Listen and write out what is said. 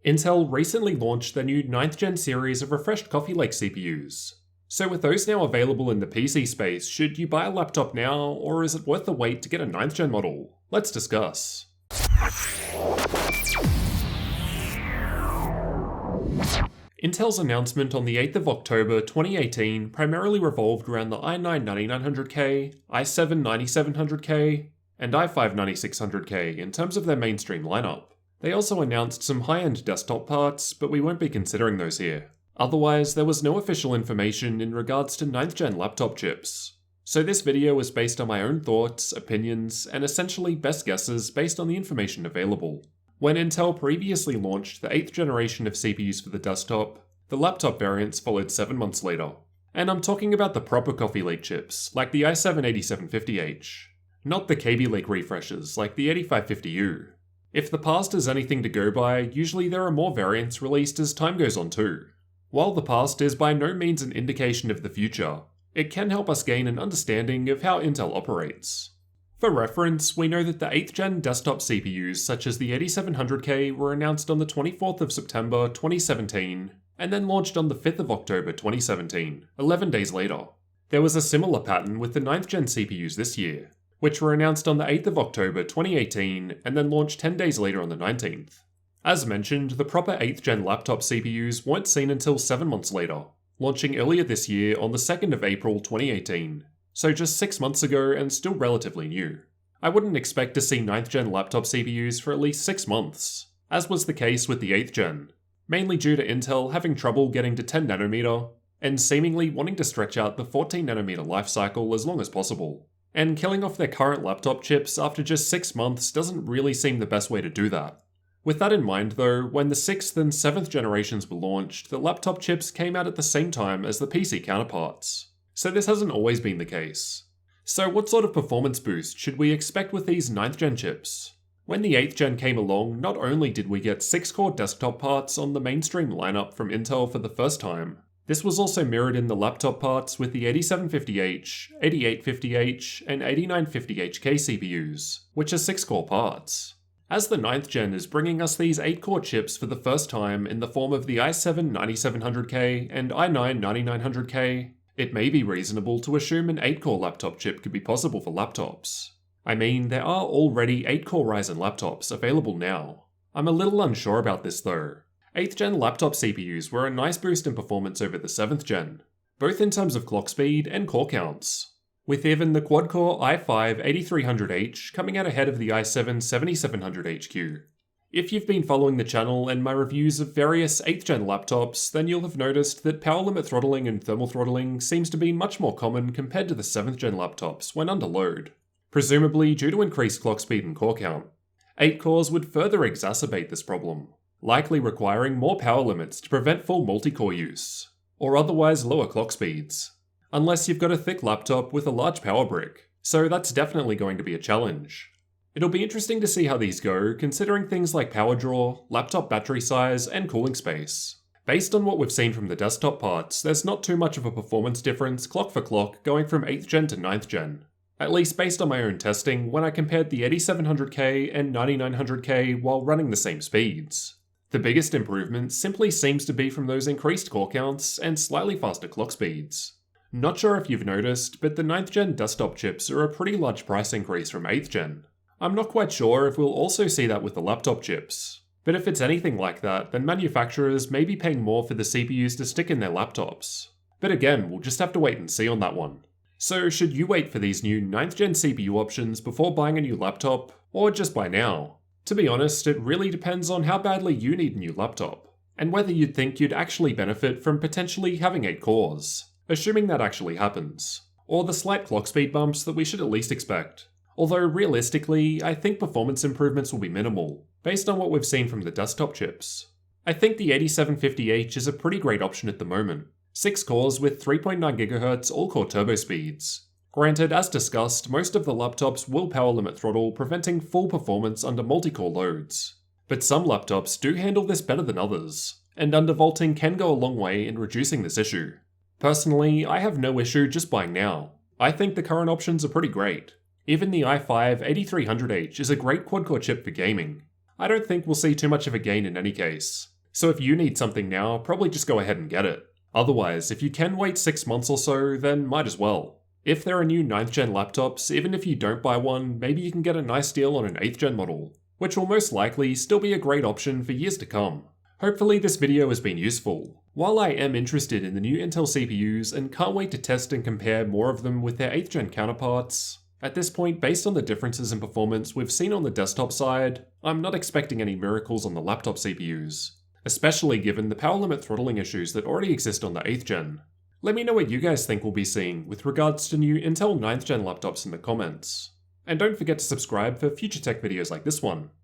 Intel recently launched their new 9th gen series of refreshed Coffee Lake CPUs. So with those now available in the PC space, should you buy a laptop now, or is it worth the wait to get a 9th gen model? Let's discuss. Intel's announcement on the 8th of October 2018 primarily revolved around the i9-9900K, i7-9700K, and i5-9600K in terms of their mainstream lineup. They also announced some high-end desktop parts, but we won't be considering those here. Otherwise, there was no official information in regards to 9th gen laptop chips. So this video is based on my own thoughts, opinions, and essentially best guesses based on the information available. When Intel previously launched the 8th generation of CPUs for the desktop, the laptop variants followed 7 months later. And I'm talking about the proper Coffee Lake chips, like the i7-8750H, not the Kaby Lake refreshes like the 8550U. If the past is anything to go by, usually there are more variants released as time goes on too. While the past is by no means an indication of the future, it can help us gain an understanding of how Intel operates. For reference, we know that the 8th gen desktop CPUs such as the 8700K were announced on the 24th of September 2017, and then launched on the 5th of October 2017, 11 days later. There was a similar pattern with the 9th gen CPUs this year, which were announced on the 8th of October 2018 and then launched 10 days later on the 19th. As mentioned, the proper 8th gen laptop CPUs weren't seen until 7 months later, launching earlier this year on the 2nd of April 2018, so just 6 months ago and still relatively new. I wouldn't expect to see 9th gen laptop CPUs for at least 6 months, as was the case with the 8th gen, mainly due to Intel having trouble getting to 10nm and seemingly wanting to stretch out the 14nm lifecycle as long as possible. And killing off their current laptop chips after just 6 months doesn't really seem the best way to do that. With that in mind though, when the 6th and 7th generations were launched, the laptop chips came out at the same time as the PC counterparts. So this hasn't always been the case. So what sort of performance boost should we expect with these 9th gen chips? When the 8th gen came along, not only did we get 6-core desktop parts on the mainstream lineup from Intel for the first time, this was also mirrored in the laptop parts with the 8750H, 8850H, and 8950HK CPUs, which are 6-core parts. As the 9th gen is bringing us these 8-core chips for the first time in the form of the i7-9700K and i9-9900K, it may be reasonable to assume an 8-core laptop chip could be possible for laptops. I mean, there are already 8-core Ryzen laptops available now. I'm a little unsure about this though. 8th gen laptop CPUs were a nice boost in performance over the 7th gen, both in terms of clock speed and core counts, with even the quad-core i5-8300H coming out ahead of the i7-7700HQ. If you've been following the channel and my reviews of various 8th gen laptops, then you'll have noticed that power limit throttling and thermal throttling seems to be much more common compared to the 7th gen laptops when under load, presumably due to increased clock speed and core count. 8 cores would further exacerbate this problem, likely requiring more power limits to prevent full multi-core use, or otherwise lower clock speeds, unless you've got a thick laptop with a large power brick, so that's definitely going to be a challenge. It'll be interesting to see how these go, considering things like power draw, laptop battery size, and cooling space. Based on what we've seen from the desktop parts, there's not too much of a performance difference clock for clock going from 8th gen to 9th gen. At least based on my own testing when I compared the 8700K and 9900K while running the same speeds. The biggest improvement simply seems to be from those increased core counts and slightly faster clock speeds. Not sure if you've noticed, but the 9th gen desktop chips are a pretty large price increase from 8th gen. I'm not quite sure if we'll also see that with the laptop chips, but if it's anything like that, then manufacturers may be paying more for the CPUs to stick in their laptops. But again, we'll just have to wait and see on that one. So should you wait for these new 9th gen CPU options before buying a new laptop, or just buy now? To be honest, it really depends on how badly you need a new laptop, and whether you'd think you'd actually benefit from potentially having 8 cores, assuming that actually happens, or the slight clock speed bumps that we should at least expect. Although realistically, I think performance improvements will be minimal, based on what we've seen from the desktop chips. I think the 8750H is a pretty great option at the moment. 6 cores with 3.9GHz all-core turbo speeds. Granted, as discussed, most of the laptops will power limit throttle, preventing full performance under multi-core loads. But some laptops do handle this better than others, and undervolting can go a long way in reducing this issue. Personally, I have no issue just buying now. I think the current options are pretty great. Even the i5-8300H is a great quad-core chip for gaming. I don't think we'll see too much of a gain in any case, So if you need something now, probably just go ahead and get it. Otherwise, if you can wait 6 months or so, then might as well. If there are new 9th gen laptops, even if you don't buy one, maybe you can get a nice deal on an 8th gen model, which will most likely still be a great option for years to come. Hopefully this video has been useful. While I am interested in the new Intel CPUs and can't wait to test and compare more of them with their 8th gen counterparts, at this point, based on the differences in performance we've seen on the desktop side, I'm not expecting any miracles on the laptop CPUs, especially given the power limit throttling issues that already exist on the 8th gen. Let me know what you guys think we'll be seeing with regards to new Intel 9th gen laptops in the comments. And don't forget to subscribe for future tech videos like this one.